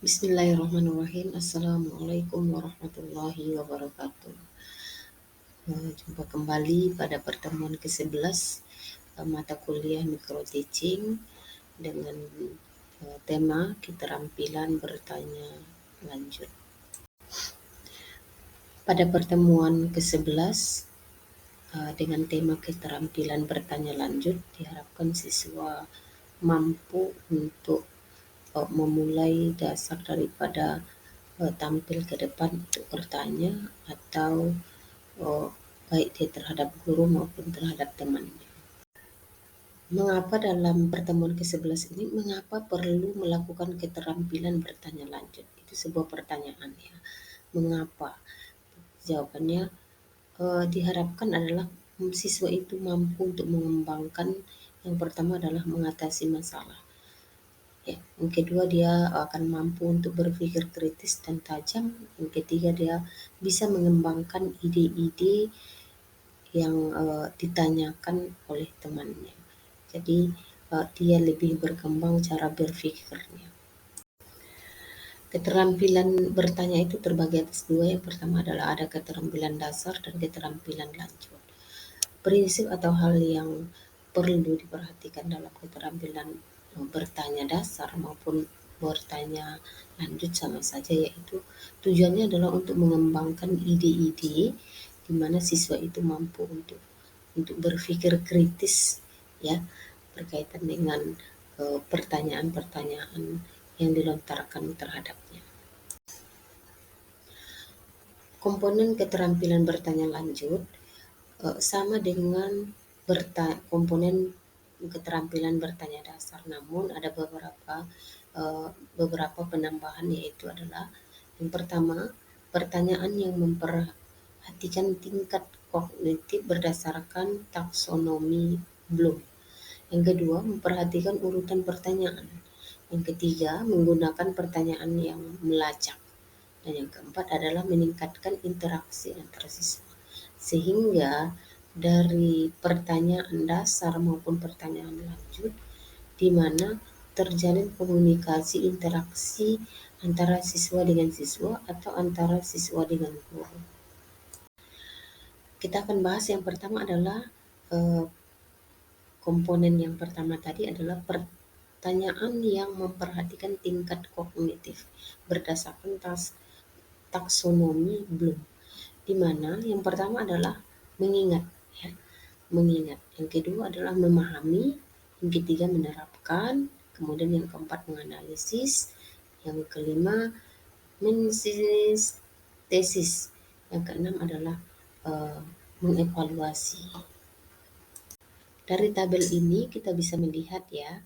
Bismillahirrahmanirrahim. Assalamualaikum warahmatullahi wabarakatuh. Jumpa kembali pada pertemuan ke-11 mata kuliah Micro Teaching dengan tema keterampilan bertanya lanjut. Pada pertemuan ke-11 dengan tema keterampilan bertanya lanjut, diharapkan siswa mampu untuk memulai dasar daripada tampil ke depan untuk bertanya atau baik dia terhadap guru maupun terhadap temannya. Mengapa dalam pertemuan ke-11 ini, mengapa perlu melakukan keterampilan bertanya lanjut? Itu sebuah pertanyaan ya. Mengapa? Jawabannya diharapkan adalah siswa itu mampu untuk mengembangkan, yang pertama adalah mengatasi masalah. Ya, yang kedua dia akan mampu untuk berpikir kritis dan tajam. Yang ketiga dia bisa mengembangkan ide-ide yang ditanyakan oleh temannya. Jadi dia lebih berkembang cara berpikirnya. Keterampilan bertanya itu terbagi atas dua. Yang pertama adalah ada keterampilan dasar dan keterampilan lanjut. Prinsip atau hal yang perlu diperhatikan dalam keterampilan bertanya dasar maupun bertanya lanjut sama saja, yaitu tujuannya adalah untuk mengembangkan ide-ide di mana siswa itu mampu untuk berpikir kritis ya berkaitan dengan pertanyaan-pertanyaan yang dilontarkan terhadapnya. Komponen keterampilan bertanya lanjut sama dengan komponen keterampilan bertanya dasar, namun ada beberapa penambahan, yaitu adalah yang pertama, pertanyaan yang memperhatikan tingkat kognitif berdasarkan taksonomi Bloom. Yang kedua, memperhatikan urutan pertanyaan. Yang ketiga, menggunakan pertanyaan yang melacak. Dan yang keempat adalah meningkatkan interaksi antar siswa. Sehingga dari pertanyaan dasar maupun pertanyaan lanjut, di mana terjalin komunikasi interaksi antara siswa dengan siswa atau antara siswa dengan guru. Kita akan bahas yang pertama adalah komponen yang pertama tadi adalah pertanyaan yang memperhatikan tingkat kognitif berdasarkan taksonomi Bloom, di mana yang pertama adalah mengingat ya, mengingat. Yang kedua adalah memahami, yang ketiga menerapkan, kemudian yang keempat menganalisis, yang kelima mensintesis, yang keenam adalah mengevaluasi. Dari tabel ini kita bisa melihat ya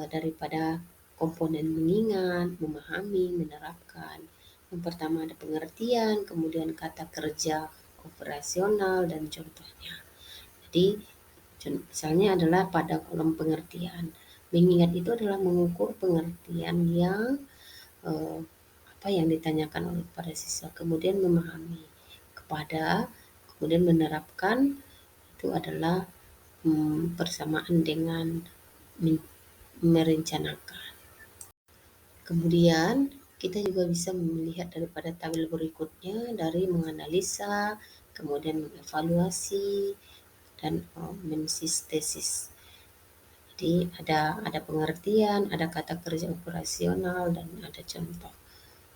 daripada komponen mengingat, memahami, menerapkan. Yang pertama ada pengertian, kemudian kata kerja operasional dan contohnya. Jadi misalnya adalah pada kolom pengertian. Mengingat itu adalah mengukur pengertian yang apa yang ditanyakan oleh para siswa, kemudian memahami kemudian menerapkan itu adalah bersamaan dengan merencanakan. Kemudian kita juga bisa melihat daripada tabel berikutnya dari menganalisa, kemudian mengevaluasi dan mensintesis. Jadi ada pengertian, ada kata kerja operasional dan ada contoh.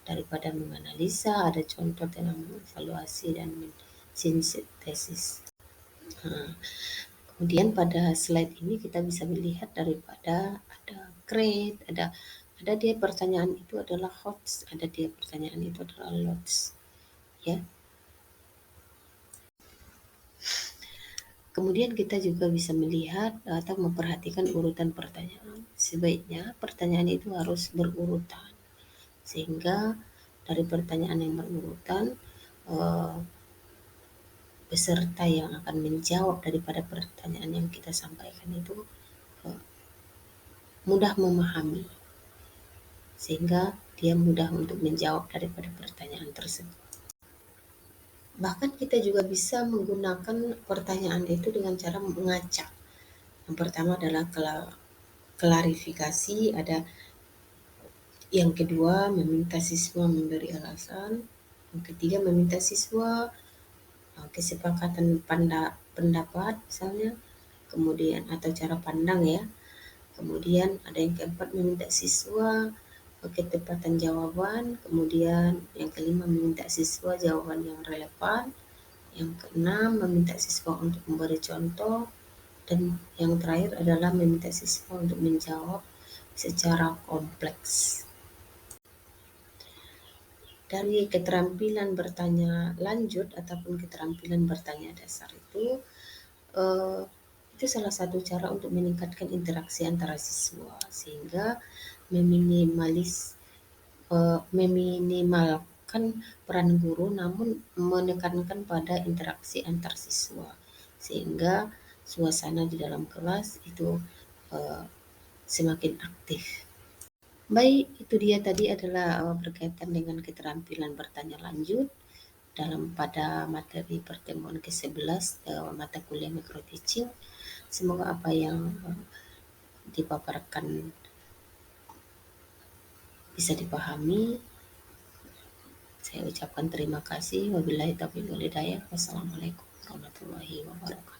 Daripada menganalisa, ada contoh dalam mengevaluasi dan mensintesis. Kemudian pada slide ini kita bisa melihat daripada ada grade, ada dia pertanyaan itu adalah HOTS, ada dia pertanyaan itu adalah LOTS. Ya. Kemudian kita juga bisa melihat atau memperhatikan urutan pertanyaan. Sebaiknya pertanyaan itu harus berurutan. Sehingga dari pertanyaan yang berurutan peserta yang akan menjawab daripada pertanyaan yang kita sampaikan itu mudah memahami, sehingga dia mudah untuk menjawab daripada pertanyaan tersebut. Bahkan kita juga bisa menggunakan pertanyaan itu dengan cara mengacak. Yang pertama adalah klarifikasi, ada Yang kedua, meminta siswa memberi alasan. Yang ketiga, meminta siswa kesepakatan pendapat misalnya, kemudian atau cara pandang ya. Kemudian ada yang keempat, meminta siswa ketepatan jawaban. Kemudian yang kelima, meminta siswa jawaban yang relevan. Yang keenam, meminta siswa untuk memberi contoh. Dan yang terakhir adalah meminta siswa untuk menjawab secara kompleks. Dari keterampilan bertanya lanjut ataupun keterampilan bertanya dasar eh, itu salah satu cara untuk meningkatkan interaksi antara siswa sehingga meminimalkan peran guru namun menekankan pada interaksi antar siswa sehingga suasana di dalam kelas itu eh, semakin aktif. Baik, itu dia tadi adalah berkaitan dengan keterampilan bertanya lanjut dalam pada materi pertemuan ke-11 mata kuliah micro teaching. Semoga apa yang dipaparkan bisa dipahami. Saya ucapkan terima kasih. Wabillahi taufiq wal hidayah. Wassalamualaikum warahmatullahi wabarakatuh.